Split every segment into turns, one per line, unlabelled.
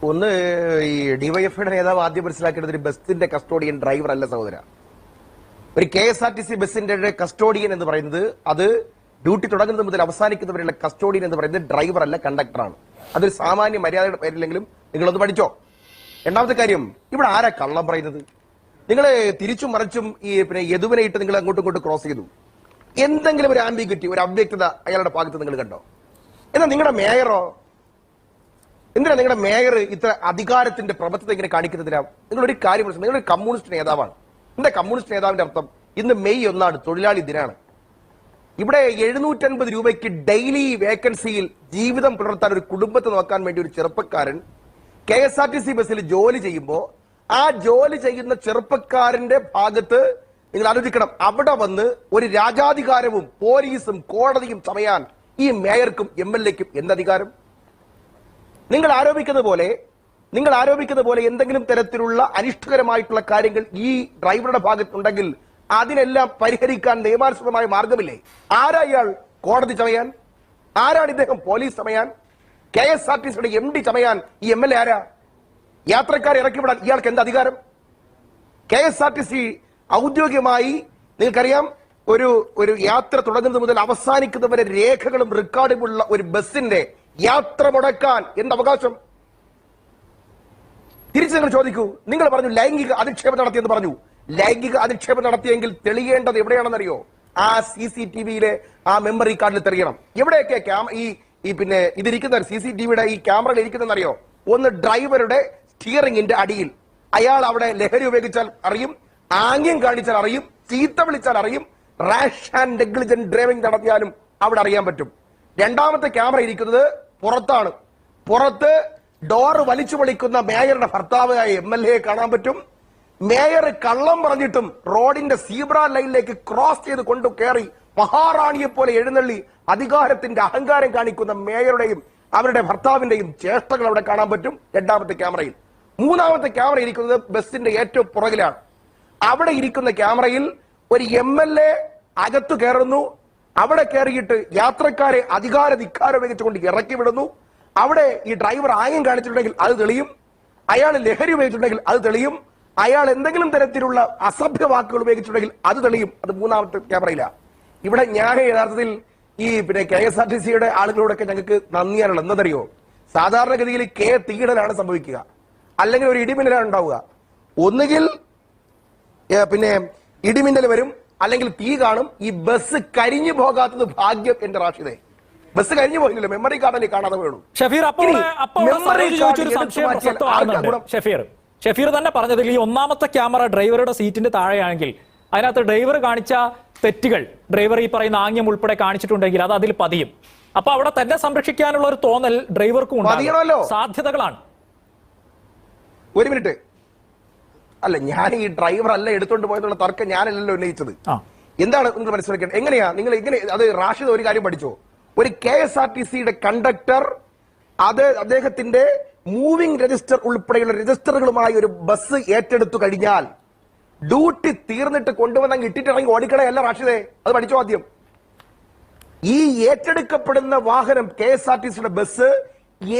ഒന്ന് ഈ ഡിവൈഎഫ്ഐയുടെ നേതാവ് ആദ്യം മനസ്സിലാക്കേണ്ടത് ഒരു ബസിന്റെ കസ്റ്റോഡിയൻ ഡ്രൈവർ അല്ല സഹോദര. ഒരു KSRTC ബസിന്റെ കസ്റ്റോഡിയൻ എന്ന് പറയുന്നത് അത് ഡ്യൂട്ടി തുടങ്ങുന്നത് മുതൽ അവസാനിക്കുന്നവരുള്ള കസ്റ്റോഡിയൻ എന്ന് പറയുന്നത് ഡ്രൈവർ അല്ല, കണ്ടക്ടറാണ്. അതൊരു സാമാന്യ മര്യാദയുടെ പേരിലെങ്കിലും നിങ്ങളൊന്ന് പഠിച്ചോ. രണ്ടാമത്തെ കാര്യം, ഇവിടെ ആരാ കള്ളം പറയുന്നത്? നിങ്ങൾ തിരിച്ചും മറിച്ചും ഈ പിന്നെ യദുവിനായിട്ട് നിങ്ങൾ അങ്ങോട്ടും ഇങ്ങോട്ടും ക്രോസ് ചെയ്തു. എന്തെങ്കിലും ഒരു ആംബിഗ്വിറ്റി, ഒരു അവ്യക്തത അയാളുടെ ഭാഗത്ത് നിങ്ങൾ കണ്ടോ? എന്നാൽ നിങ്ങളുടെ മേയറോ? എന്തിനാ നിങ്ങളുടെ മേയർ ഇത്ര അധികാരത്തിന്റെ പ്രബദ്ധത ഇങ്ങനെ കാണിക്കുന്നതിനാ? നിങ്ങളൊരു കാര്യം മനസ്സിലാക്കുക, നിങ്ങളൊരു കമ്മ്യൂണിസ്റ്റ് നേതാവാണ്. എന്താ കമ്മ്യൂണിസ്റ്റ് നേതാവിന്റെ അർത്ഥം? ഇന്ന് മെയ് 1 തൊഴിലാളി ദിനാണ്. ഇവിടെ 750 രൂപയ്ക്ക് ഡെയിലി വേക്കൻസിയിൽ ജീവിതം പുലർത്താൻ ഒരു കുടുംബത്തെ നോക്കാൻ വേണ്ടി ഒരു ചെറുപ്പക്കാരൻ KSRTC ബസ്സിൽ ജോലി ചെയ്യുമ്പോൾ ആ ജോലി ചെയ്യുന്ന ചെറുപ്പക്കാരന്റെ ഭാഗത്ത് നിങ്ങൾ ആലോചിക്കണം, അവിടെ വന്ന് ഒരു രാജാധികാരവും പോലീസും കോടതിയും ചമയാൻ ഈ മേയർക്കും MLAക്കും എന്തധികാരം? നിങ്ങൾ ആരോപിക്കുന്ന പോലെ എന്തെങ്കിലും തരത്തിലുള്ള അനിഷ്ടകരമായിട്ടുള്ള കാര്യങ്ങൾ ഈ ഡ്രൈവറുടെ ഭാഗത്തുണ്ടെങ്കിൽ അതിനെല്ലാം പരിഹരിക്കാൻ നിയമാനുസൃതമായ മാർഗമില്ലേ? ആരാ ഇയാൾ കോടതി ചമയാൻ? ആരാണ് ഇദ്ദേഹം പോലീസ് ചമയാൻ? KSRTCയുടെ MD ചമയാൻ ഈ MLA ആരാ? യാത്രക്കാരെ ഇറക്കിവിടാൻ ഇയാൾക്ക് എന്ത് അധികാരം? KSRTC ഔദ്യോഗികമായി നിങ്ങൾക്കറിയാം, ഒരു യാത്ര തുടങ്ങുന്നത് മുതൽ അവസാനിക്കുന്നവരെ രേഖകളും റെക്കോർഡുമുള്ള ഒരു ബസിന്റെ യാത്ര മുടക്കാൻ എന്ത് അവകാശം? തിരിച്ചു നിങ്ങൾ ചോദിക്കൂ. നിങ്ങൾ പറഞ്ഞു ലൈംഗിക അധിക്ഷേപം നടത്തിയെന്ന് പറഞ്ഞു. ലൈംഗിക അധിക്ഷേപം നടത്തിയെങ്കിൽ തെളിയേണ്ടത് എവിടെയാണെന്നറിയോ? ആ CCTVയിലെ ആ മെമ്മറി കാർഡിൽ തെളിയണം. എവിടെയൊക്കെ ഈ പിന്നെ ഇതിരിക്കുന്ന CCTVയുടെ ഈ ക്യാമറയിൽ ഇരിക്കുന്നറിയോ? ഒന്ന് ഡ്രൈവറുടെ സ്റ്റിയറിംഗിന്റെ അടിയിൽ. അയാൾ അവിടെ ലഹരി ഉപയോഗിച്ചാൽ അറിയും, ആംഗ്യം കാണിച്ചാൽ അറിയും, ചീത്ത വിളിച്ചാൽ അറിയും, റാഷ് ആൻഡ് നെഗ്ലിജന്റ് ഡ്രൈവിംഗ് നടത്തിയാലും അവിടെ അറിയാൻ പറ്റും. രണ്ടാമത്തെ ക്യാമറ ഇരിക്കുന്നത് പുറത്താണ്. പുറത്ത് ഡോറ് വലിച്ചു പൊളിക്കുന്ന മേയറുടെ ഭർത്താവായ MLA കാണാൻ പറ്റും. മേയർ കള്ളം പറഞ്ഞിട്ടും റോഡിന്റെ സീബ്ര ലൈനിലേക്ക് ക്രോസ് ചെയ്ത് കൊണ്ടു കയറി മഹാറാണിയെ പോലെ എഴുന്നള്ളി അധികാരത്തിന്റെ അഹങ്കാരം കാണിക്കുന്ന മേയറുടെയും അവരുടെ ഭർത്താവിന്റെയും ചേഷ്ടകൾ അവിടെ കാണാൻ പറ്റും രണ്ടാമത്തെ ക്യാമറയിൽ. മൂന്നാമത്തെ ക്യാമറ ഇരിക്കുന്നത് ബസിന്റെ ഏറ്റവും പുറകിലാണ്. അവിടെ ഇരിക്കുന്ന ക്യാമറയിൽ ഒരു MLA അകത്തു കയറുന്നു. അവിടെ കയറിയിട്ട് യാത്രക്കാരെ ധിക്കാരം ഉപയോഗിച്ചുകൊണ്ട് ഇറക്കി വിടുന്നു. അവിടെ ഈ ഡ്രൈവർ ആംഗ്യം കാണിച്ചിട്ടുണ്ടെങ്കിൽ അത് തെളിയും. അയാൾ ലഹരി ഉപയോഗിച്ചിട്ടുണ്ടെങ്കിൽ അത് തെളിയും. അയാൾ എന്തെങ്കിലും തരത്തിലുള്ള അസഭ്യ വാക്കുകൾ ഉപയോഗിച്ചിട്ടുണ്ടെങ്കിൽ അത് തെളിയും. അത് മൂന്നാമത്തെ ക്യാമറയിലാണ്. ഇവിടെ ഞാൻ യഥാർത്ഥത്തിൽ ഈ പിന്നെ KSRTCയുടെ ആളുകളോടൊക്കെ ഞങ്ങൾക്ക് നന്ദിയാണുള്ളത്. എന്നതറിയോ? സാധാരണഗതിയിൽ തീയിടലാണ് സംഭവിക്കുക, അല്ലെങ്കിൽ ഒരു ഇടിമിന്നലാണ് ഉണ്ടാവുക. ഒന്നുകിൽ പിന്നെ ഇടിമിന്നൽ വരും, അല്ലെങ്കിൽ തീ കാണും. ഈ ബസ് കരിഞ്ഞു പോകാത്തത് ഭാഗ്യം. എന്റെ റാഷിദേ, ബസ് കരിഞ്ഞു പോയില്ലല്ലോ, മെമ്മറി കാർഡല്ലേ കാണാതെ പോയുള്ളൂ.
ഷഫീർ തന്നെ പറഞ്ഞതിൽ ഈ ഒന്നാമത്തെ ക്യാമറ ഡ്രൈവറുടെ സീറ്റിന്റെ താഴെയാണെങ്കിൽ അതിനകത്ത് ഡ്രൈവർ കാണിച്ച തെറ്റുകൾ, ഡ്രൈവർ ഈ പറയുന്ന ആംഗ്യം ഉൾപ്പെടെ കാണിച്ചിട്ടുണ്ടെങ്കിൽ അത് അതിൽ പതിയും. അപ്പൊ അവിടെ തന്നെ സംരക്ഷിക്കാനുള്ള ഒരു തോന്നൽ ഡ്രൈവർക്കും ഉണ്ടാകുമല്ലോ, സാധ്യതകളാണ്.
ഒരു മിനിറ്റ്, അല്ല, ഞാൻ ഈ ഡ്രൈവർ അല്ല എടുത്തോണ്ട് പോയെന്നുള്ള തർക്കം ഞാനല്ലല്ലോ ഉന്നയിച്ചത്. എന്താണ് നിങ്ങൾ മനസ്സിലാക്കേണ്ടത്? എങ്ങനെയാ നിങ്ങൾ ഇങ്ങനെ? അത് റാഷിദ് ഒരു കാര്യം പഠിച്ചോ? ഒരു KSRTCയുടെ കണ്ടക്ടർ അദ്ദേഹത്തിന്റെ മൂവിംഗ് രജിസ്റ്റർ ഉൾപ്പെടെയുള്ള രജിസ്റ്ററുകളുമായി ഒരു ബസ് ഏറ്റെടുത്തു കഴിഞ്ഞാൽ ഡ്യൂട്ടി തീർന്നിട്ട് കൊണ്ടുവന്നങ്ങ് ഇട്ടിട്ടിറങ്ങി ഓടിക്കണയല്ല റാഷിദേ, അത് പഠിച്ചോ ആദ്യം. ഈ ഏറ്റെടുക്കപ്പെടുന്ന വാഹനം KSRTCയുടെ ബസ്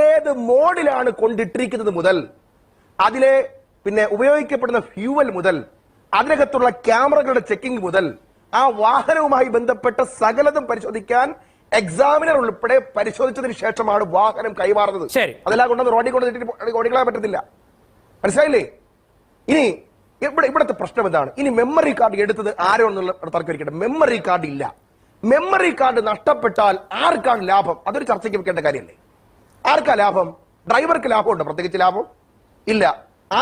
ഏത് മോഡിലാണ് കൊണ്ടിട്ടിരിക്കുന്നത് മുതൽ, അതിലെ പിന്നെ ഉപയോഗിക്കപ്പെടുന്ന ഫ്യൂവൽ മുതൽ, അതിനകത്തുള്ള ക്യാമറകളുടെ ചെക്കിംഗ് മുതൽ, ആ വാഹനവുമായി ബന്ധപ്പെട്ട സകലതും പരിശോധിക്കാൻ എക്സാമിനർ ഉൾപ്പെടെ പരിശോധിച്ചതിന് ശേഷമാണ് വാഹനം കൈമാറുന്നത്. അതെല്ലാം കൊണ്ടത് റോഡിൽ കൊണ്ട് ഓടിക്കളയാൻ പറ്റത്തില്ല. മനസ്സിലായില്ലേ? ഇനി ഇവിടുത്തെ പ്രശ്നം എന്താണ്? ഇനി മെമ്മറി കാർഡ് എടുത്തത് ആരോ എന്നുള്ള തർക്കം. മെമ്മറി കാർഡ് ഇല്ല. മെമ്മറി കാർഡ് നഷ്ടപ്പെട്ടാൽ ആർക്കാണ് ലാഭം? അതൊരു ചർച്ചയ്ക്ക് വെക്കേണ്ട കാര്യമല്ലേ? ആർക്കാ ലാഭം? ഡ്രൈവർക്ക് ലാഭമുണ്ടോ? പ്രത്യേകിച്ച് ലാഭം ഇല്ല.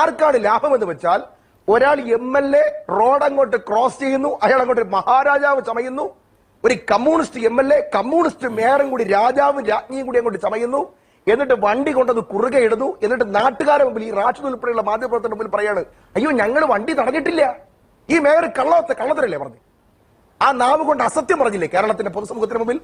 ആർക്കാണ് ലാഭം എന്ന് വെച്ചാൽ, ഒരാൾ MLA റോഡ് അങ്ങോട്ട് ക്രോസ് ചെയ്യുന്നു, അയാൾ അങ്ങോട്ട് മഹാരാജാവ് ചമയുന്നു. ഒരു കമ്മ്യൂണിസ്റ്റ് MLA കമ്മ്യൂണിസ്റ്റ് മേയറും കൂടി രാജാവും രാജ്ഞിയും കൂടി അങ്ങോട്ട് ചമയുന്നു. എന്നിട്ട് വണ്ടി കൊണ്ടത് കുറുകെ ഇടുന്നു. എന്നിട്ട് നാട്ടുകാരുടെ മുമ്പിൽ, ഈ റാഷിദ് ഉൾപ്പെടെയുള്ള മാധ്യമപ്രവർത്തകരുടെ മുമ്പിൽ പറയാണ്, അയ്യോ ഞങ്ങൾ വണ്ടി തടഞ്ഞിട്ടില്ല. ഈ മേയർ കള്ളത്തരല്ലേ പറഞ്ഞു? ആ നാവ് കൊണ്ട് അസത്യം പറഞ്ഞില്ലേ കേരളത്തിന്റെ പൊതുസമൂഹത്തിന് മുമ്പിൽ?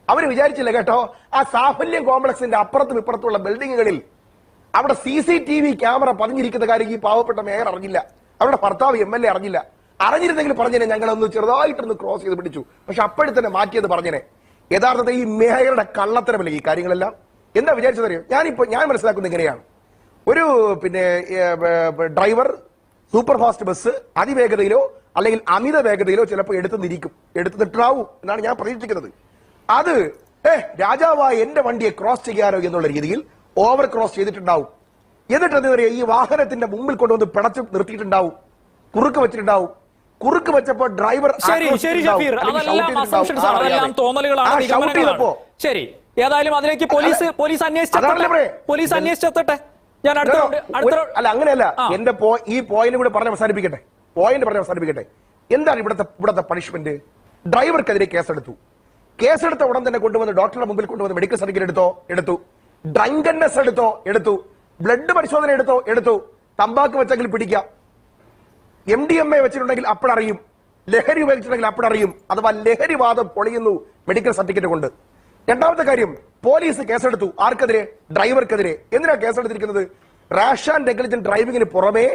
അവര് വിചാരിച്ചില്ല കേട്ടോ, ആ സാഫല്യം കോംപ്ലക്സിന്റെ അപ്പുറത്തും ഇപ്പുറത്തുള്ള ബിൽഡിങ്ങുകളിൽ അവിടെ CCTV ക്യാമറ പതിഞ്ഞിരിക്കുന്ന കാര്യം ഈ പാവപ്പെട്ട മേയർ അറിഞ്ഞില്ല, അവരുടെ ഭർത്താവ് MLA അറിഞ്ഞില്ല. അറിഞ്ഞിരുന്നെങ്കിൽ പറഞ്ഞേനെ, ഞങ്ങളൊന്ന് ചെറുതായിട്ടൊന്ന് ക്രോസ് ചെയ്ത് പിടിച്ചു. പക്ഷെ അപ്പോഴത്തന്നെ മാറ്റിയത് പറഞ്ഞേനെ. യഥാർത്ഥത്തിൽ ഈ മേയറുടെ കള്ളത്തരമല്ലേ ഈ കാര്യങ്ങളെല്ലാം? എന്താ വിചാരിച്ചതറിയോ? ഞാൻ മനസ്സിലാക്കുന്നത് ഇങ്ങനെയാണ്. ഒരു പിന്നെ ഡ്രൈവർ സൂപ്പർ ഫാസ്റ്റ് ബസ് അതിവേഗതയിലോ അല്ലെങ്കിൽ അമിത വേഗതയിലോ ചിലപ്പോൾ എടുത്തു നിൽക്കാവും എന്നാണ് ഞാൻ പ്രതീക്ഷിക്കുന്നത്. അത് രാജാവായ എന്റെ വണ്ടിയെ ക്രോസ് ചെയ്യാനോ എന്നുള്ള രീതിയിൽ ഓവർ ക്രോസ് ചെയ്തിട്ടുണ്ടാവും. എന്നിട്ട് എന്താ പറയുക, ഈ വാഹനത്തിന്റെ മുമ്പിൽ കൊണ്ടുവന്ന് പിടച്ചു നിർത്തിയിട്ടുണ്ടാവും, കുറുക്ക് വെച്ചിട്ടുണ്ടാവും. കുറുക്ക് വെച്ചപ്പോൾ ഡ്രൈവർ
ശരി ഏതായാലും അതിലേക്ക് പോലീസ് അന്വേഷിച്ചെത്തട്ടെ. ഞാൻ
അല്ല അങ്ങനെയല്ല, എന്റെ ഈ പോയിന്റ് കൂടെ പറഞ്ഞ് അവസാനിപ്പിക്കട്ടെ. എന്താണ് ഇവിടുത്തെ പണിഷ്മെന്റ്? ഡ്രൈവർക്കെതിരെ കേസെടുത്ത ഉടൻ തന്നെ കൊണ്ടുവന്ന് ഡോക്ടറുടെ മുമ്പിൽ കൊണ്ടുവന്ന് മെഡിക്കൽ സർട്ടിഫിക്കറ്റ് എടുത്തു, ഡ്രങ്കന്നസ് എടുത്തു, ബ്ലഡ് പരിശോധന എടുത്തു, തമ്പാക്ക് വെച്ചെങ്കിൽ പിടിക്കാം, MDMA വെച്ചിട്ടുണ്ടെങ്കിൽ അപ്പോഴറിയും, ലഹരി ഉപയോഗിച്ചിട്ടുണ്ടെങ്കിൽ അപ്പോഴറിയും, അഥവാ ലഹരിവാദം പൊളിയുന്നു മെഡിക്കൽ സർട്ടിഫിക്കറ്റ് കൊണ്ട്. രണ്ടാമത്തെ കാര്യം, പോലീസ് കേസെടുത്തു ആർക്കെതിരെ? ഡ്രൈവർക്കെതിരെ. എന്തിനാ കേസെടുത്തിരിക്കുന്നത്? റാഷ് ആൻഡ് നെഗ്ലിജന്റ് ഡ്രൈവിംഗിന് പുറമെ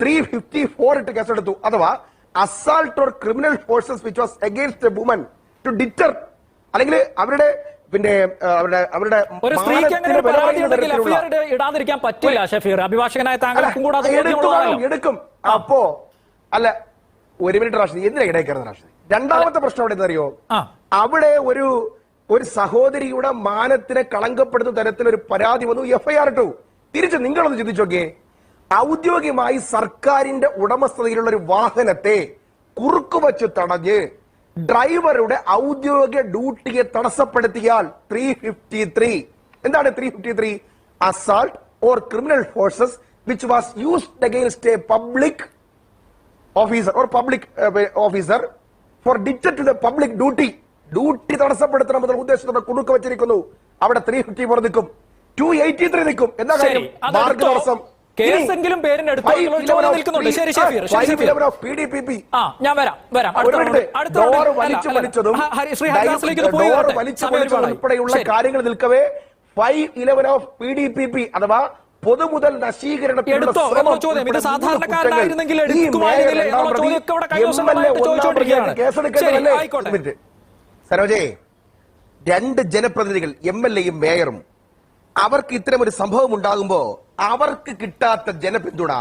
354 ഇട്ട് കേസെടുത്തു, അഥവാ assault or criminal forces which was against a woman to deter, അല്ലെങ്കിൽ അവരുടെ അവരുടെ
ഇടാതിരിക്കാൻ പറ്റില്ല ഷഫീർ, അഭിഭാഷകനായ താങ്കൾക്കും കൂടെ
എടുക്കും. അപ്പോ അല്ല, ഒരു മിനിറ്റ് റാഷിദ്, എന്തിനാ ഇടയ്ക്കരുത് റാഷിദ്? രണ്ടാമത്തെ പ്രശ്നം അവിടെ എന്താ അറിയോ? അവിടെ ഒരു സഹോദരിയുടെ മാനത്തിനെ കളങ്കപ്പെടുത്തുന്ന തരത്തിലൊരു പരാതി വന്നു, FIR ഇട്ടു. തിരിച്ച് നിങ്ങളൊന്ന് ചിന്തിച്ചോക്കേ, ഔദ്യോഗികമായി സർക്കാരിന്റെ ഉടമസ്ഥതയിലുള്ള ഒരു വാഹനത്തെ കുറുക്കുവച്ച് തടഞ്ഞ് ഡ്രൈവറുടെ ഔദ്യോഗിക ഡ്യൂട്ടിയെ തടസ്സപ്പെടുത്തിയാൽ 353. എന്താണ് 353? Assault or criminal forces which was used against a public officer or public officer for deter to the public duty തടസ്സപ്പെടുത്തണം എന്നുള്ള ഉദ്ദേശത്തോടെ കുടുക്ക് വെച്ചിരിക്കുന്നു. അവിടെ 354 നിൽക്കും, 283 നിൽക്കും. എന്താ കാര്യം? മാർഗതടസ്സം.
കേസെങ്കിലും പേരിനെടുത്ത്
ഉൾപ്പെടെയുള്ള കാര്യങ്ങൾ നിൽക്കവേ 511 ഓഫ് PDPP അഥവാ പൊതുമുതൽ നശീകരണത്തിനുള്ള സരോജേ, 2 ജനപ്രതിനിധികൾ MLA-യും മേയറും അവർക്ക് ഇത്തരം ഒരു സംഭവം ഉണ്ടാകുമ്പോ അവർക്ക് കിട്ടാത്ത ജനപിന്തുണ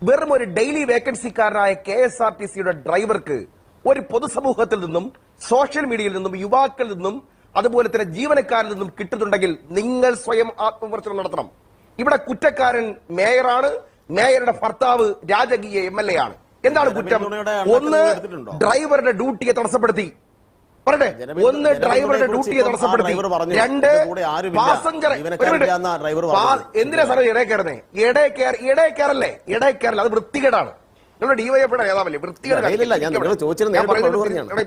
വെറും ഒരു ഡെയിലി വേക്കൻസിക്കാരനായ KSRTC-യുടെ ഡ്രൈവർക്ക് ഒരു പൊതുസമൂഹത്തിൽ നിന്നും സോഷ്യൽ മീഡിയയിൽ നിന്നും യുവാക്കളിൽ നിന്നും അതുപോലെ തന്നെ ജീവനക്കാരിൽ നിന്നും കിട്ടുന്നുണ്ടെങ്കിൽ നിങ്ങൾ സ്വയം ആത്മവിമർശനം നടത്തണം. ഇവിടെ കുറ്റക്കാരൻ മേയറാണ്, മേയറുടെ ഭർത്താവ് രാജകീയ MLA ആണ്. എന്താണ് കുറ്റം? ഒന്ന്, ഡ്രൈവറുടെ ഡ്യൂട്ടിയെ തടസ്സപ്പെടുത്തി. പറയട്ടെ, ഒന്ന് ഡ്രൈവറുടെ ഡ്യൂട്ടിയെ തടസ്സപ്പെടുത്തി, 2 പാസഞ്ചർ. എന്തിനാ സാറേ ഇടയക്കയറുന്നേ? ഇടയക്കയറല്ലേ? അത് വൃത്തികേടാണ്. നിങ്ങളുടെ DYFI-യുടെ നേതാവല്ലേ? വൃത്തികേട്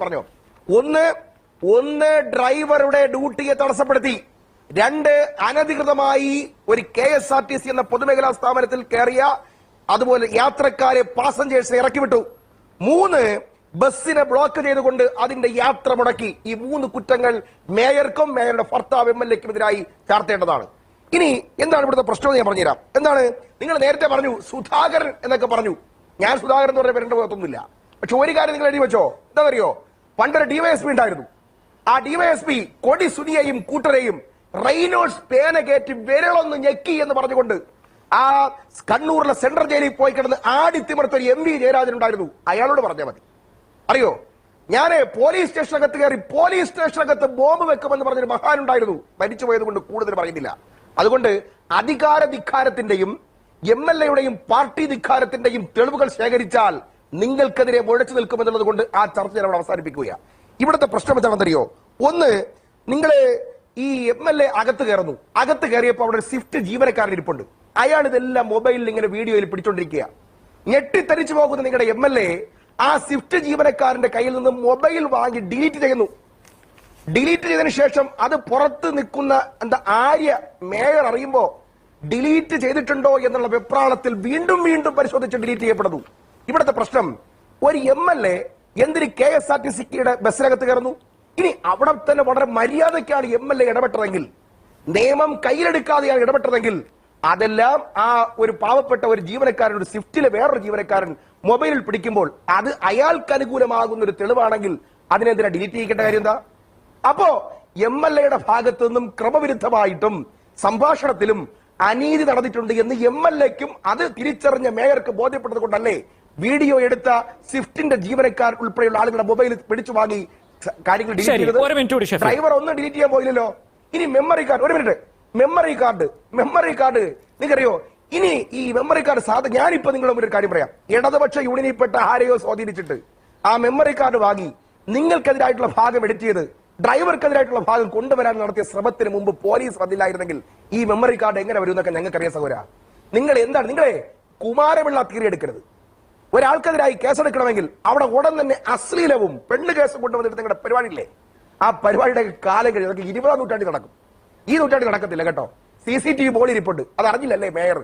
പറഞ്ഞോ. ഒന്ന് ഡ്രൈവറുടെ ഡ്യൂട്ടിയെ തടസ്സപ്പെടുത്തി, 2 അനധികൃതമായി ഒരു KSRTC എന്ന പൊതുമേഖലാ സ്ഥാപനത്തിൽ കയറിയ അതുപോലെ യാത്രക്കാരെ പാസഞ്ചേഴ്സിനെ ഇറക്കി വിട്ടു, 3 ബസ്സിനെ ബ്ലോക്ക് ചെയ്തുകൊണ്ട് അതിന്റെ യാത്ര മുടക്കി. ഈ 3 കുറ്റങ്ങൾ മേയർക്കും മേയറുടെ ഭർത്താവ് MLA-ക്കുമെതിരായി ചാർത്തേണ്ടതാണ്. ഇനി എന്താണ് ഇവിടുത്തെ പ്രശ്നം? ഞാൻ പറഞ്ഞുതരാം. എന്താണ്? നിങ്ങൾ നേരത്തെ പറഞ്ഞു സുധാകരൻ എന്നൊക്കെ പറഞ്ഞു. ഞാൻ സുധാകരൻ എന്ന് പറഞ്ഞ പേരുടെ പോകത്തൊന്നുമില്ല. പക്ഷെ ഒരു കാര്യം നിങ്ങൾ എഴുതി വെച്ചോ, എന്താണെന്നറിയോ? പണ്ടൊരു DYSP ഉണ്ടായിരുന്നു. ആ DYSP കൊടി സുനിയെയും കൂട്ടരെയും റെയ്നോൾഡ്സ് പേന കയറ്റി വിരളൊന്ന് ഞെക്കി എന്ന് പറഞ്ഞുകൊണ്ട് ആ കണ്ണൂരിലെ സെൻട്രൽ ജയിലിൽ പോയി കിടന്ന് ആടിത്തിമിർത്ത ഒരു MV ജയരാജൻ ഉണ്ടായിരുന്നു. അയാളോട് പറഞ്ഞാൽ മതി. അറിയോ, ഞാൻ പോലീസ് സ്റ്റേഷനകത്ത് കയറി പോലീസ് സ്റ്റേഷനകത്ത് ബോംബ് വെക്കുമെന്ന് പറഞ്ഞൊരു മഹാനുണ്ടായിരുന്നു. മരിച്ചു പോയത് കൊണ്ട് കൂടുതൽ പറയുന്നില്ല. അതുകൊണ്ട് അധികാര ധിക്കാരത്തിന്റെയും MLA-യുടെയും പാർട്ടി ധിക്കാരത്തിന്റെയും തെളിവുകൾ ശേഖരിച്ചാൽ നിങ്ങൾക്കെതിരെ മുഴച്ചു നിൽക്കുമെന്നുള്ളത് കൊണ്ട് ആ ചർച്ച ഞാൻ അവിടെ അവസാനിപ്പിക്കുകയാണ്. ഇവിടുത്തെ പ്രശ്നം എന്താണെന്നറിയോ? ഒന്ന്, നിങ്ങൾ ഈ MLA അകത്ത് കയറുന്നു. അകത്ത് കയറിയപ്പോൾ അവിടെ സ്വിഫ്റ്റ് ജീവനക്കാരൻ ഇരിപ്പുണ്ട്. അയാൾ ഇതെല്ലാം മൊബൈലിൽ ഇങ്ങനെ വീഡിയോയിൽ പിടിച്ചോണ്ടിരിക്കുക. ഞെട്ടിത്തരിച്ചു പോകുന്ന നിങ്ങളുടെ MLA ആ സ്വിഫ്റ്റ് ജീവനക്കാരന്റെ കയ്യിൽ നിന്ന് മൊബൈൽ വാങ്ങി ഡിലീറ്റ് ചെയ്യുന്നു. ഡിലീറ്റ് ചെയ്തതിനു ശേഷം അത് പുറത്ത് നിൽക്കുന്ന ആര്യ മേയർ അറിയുമ്പോ ഡിലീറ്റ് ചെയ്തിട്ടുണ്ടോ എന്നുള്ള വെപ്രാളത്തിൽ വീണ്ടും പരിശോധിച്ച് ഡിലീറ്റ് ചെയ്യപ്പെടുന്നു. ഇവിടുത്തെ പ്രശ്നം, ഒരു MLA എന്തിന് KSRTC-യുടെ ബസ്സിനകത്ത് കയറുന്നു? ഇനി അവിടെ തന്നെ വളരെ മര്യാദയ്ക്കാണ് MLA ഇടപെട്ടതെങ്കിൽ, നിയമം കയ്യിലെടുക്കാതെയാണ് ഇടപെട്ടതെങ്കിൽ, അതെല്ലാം ആ ഒരു പാവപ്പെട്ട ഒരു ജീവനക്കാരൻ, ഒരു സ്വിഫ്റ്റിലെ വേറൊരു ജീവനക്കാരൻ മൊബൈലിൽ പിടിക്കുമ്പോൾ അത് അയാൾക്ക് അനുകൂലമാകുന്ന ഒരു തെളിവാണെങ്കിൽ അതിനെന്തിനാ ഡിലീറ്റ് ചെയ്യേണ്ട കാര്യം എന്താ? അപ്പോ MLA-യുടെ ഭാഗത്തു നിന്നും ക്രമവിരുദ്ധമായിട്ടും സംഭാഷണത്തിലും അനീതി നടന്നിട്ടുണ്ട് എന്ന് MLA-ക്കും അത് തിരിച്ചറിഞ്ഞ മേയർക്ക് ബോധ്യപ്പെട്ടത് കൊണ്ടല്ലേ വീഡിയോ എടുത്ത സ്വിഫ്റ്റിന്റെ ജീവനക്കാർ ഉൾപ്പെടെയുള്ള ആളുകളുടെ മൊബൈൽ പിടിച്ചു വാങ്ങി കാര്യങ്ങൾ ഡിലീറ്റ് ചെയ്തത്? ഡ്രൈവർ ഒന്നും ഡിലീറ്റ് ചെയ്യാൻ പോയില്ലല്ലോ. ഇനി മെമ്മറി കാർഡ്, ഒരു മിനിറ്റ്, മെമ്മറി കാർഡ് നിങ്ങൾക്കറിയോ? ഇനി ഈ മെമ്മറി കാർഡ് ഞാനിപ്പോ നിങ്ങളുടെ മുന്നിൽ ഒരു കാര്യം പറയാം. ഇടതുപക്ഷ യൂണിയനിൽപ്പെട്ട ആരെയോ സ്വാധീനിച്ചിട്ട് ആ മെമ്മറി കാർഡ് വാങ്ങി നിങ്ങൾക്കെതിരായിട്ടുള്ള ഭാഗം എഡിറ്റ് ചെയ്ത് ഡ്രൈവർക്കെതിരായിട്ടുള്ള ഭാഗം കൊണ്ടുവരാൻ നടത്തിയ ശ്രമത്തിന് മുമ്പ് പോലീസ് വന്നില്ലായിരുന്നെങ്കിൽ ഈ മെമ്മറി കാർഡ് എങ്ങനെ വരും എന്നൊക്കെ ഞങ്ങൾക്കറിയാം സഹോദര. നിങ്ങൾ എന്താണ്, നിങ്ങളെ കുമാരപിള്ള തീരെ എടുക്കരുത്. ഒരാൾക്കെതിരായി കേസെടുക്കണമെങ്കിൽ അവിടെ ഉടൻ തന്നെ അശ്ലീലവും പെണ്ണ് കേസും കൊണ്ടുവന്നിട്ട് നിങ്ങളുടെ പരിപാടിയില്ലേ, ആ പരിപാടിയുടെ കാലം കഴിഞ്ഞ് 20-ാം നൂറ്റാണ്ടിൽ നടക്കും. ഈ നൂറ്റാണ്ടിൽ നടക്കത്തില്ല കേട്ടോ. CCTV ബോർഡിൽ ഇരിപ്പുണ്ട്, അത് അറിഞ്ഞില്ലല്ലേ മേയർ,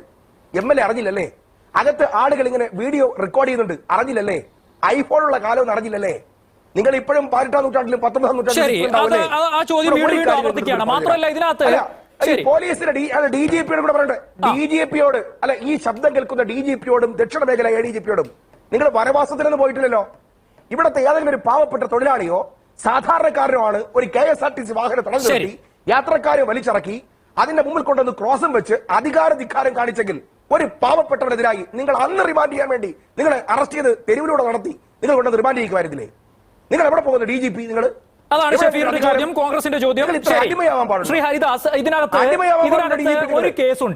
MLA അറിഞ്ഞില്ലല്ലേ? അകത്ത് ആളുകൾ ഇങ്ങനെ വീഡിയോ റെക്കോർഡ് ചെയ്യുന്നുണ്ട്, അറിഞ്ഞില്ലല്ലേ? ഐഫോണുള്ള കാലം അറിഞ്ഞില്ലല്ലേ? നിങ്ങൾ ഇപ്പോഴും 18-ാം നൂറ്റാണ്ടിലും 19-ാം നൂറ്റാണ്ടിലും പോലീസിന്റെ DGP-യോട് കൂടെ പറയട്ടെ. DGP-യോട് അല്ല, ഈ ശബ്ദം കേൾക്കുന്ന DGP-യോടും ദക്ഷിണ മേഖല ADGP-യോടും നിങ്ങൾ വനവാസത്തിനൊന്നും പോയിട്ടില്ലല്ലോ. ഇവിടത്തെ ഏതെങ്കിലും ഒരു പാവപ്പെട്ട തൊഴിലാളിയോ സാധാരണക്കാരനോ ആണ് ഒരു KSRTC വാഹനം തടഞ്ഞു നിർത്തി യാത്രക്കാരെ വലിച്ചിറക്കി അതിന്റെ മുമ്പിൽ കൊണ്ടുവന്ന് ക്രോസും വെച്ച് അധികാര ധിക്കാരം കാണിച്ചെങ്കിൽ ഒരു പാവപ്പെട്ടവനെതിരായി നിങ്ങൾ അന്ന് റിമാൻഡ് ചെയ്യാൻ വേണ്ടി നിങ്ങളെ അറസ്റ്റ് ചെയ്ത് തെരുവിലൂടെ നടത്തി നിങ്ങൾ കൊണ്ടുവന്ന് റിമാൻഡ് ചെയ്യുമായിരുന്നില്ലേ? നിങ്ങൾ എവിടെ പോകുന്നു DGP? നിങ്ങൾ
അതാണ് ഷഫീറിന്റെ ചോദ്യം, കോൺഗ്രസിന്റെ ചോദ്യം. ശ്രീ ഹരിദാസ്, ഇതിനകത്ത് ഒരു കേസുണ്ട്.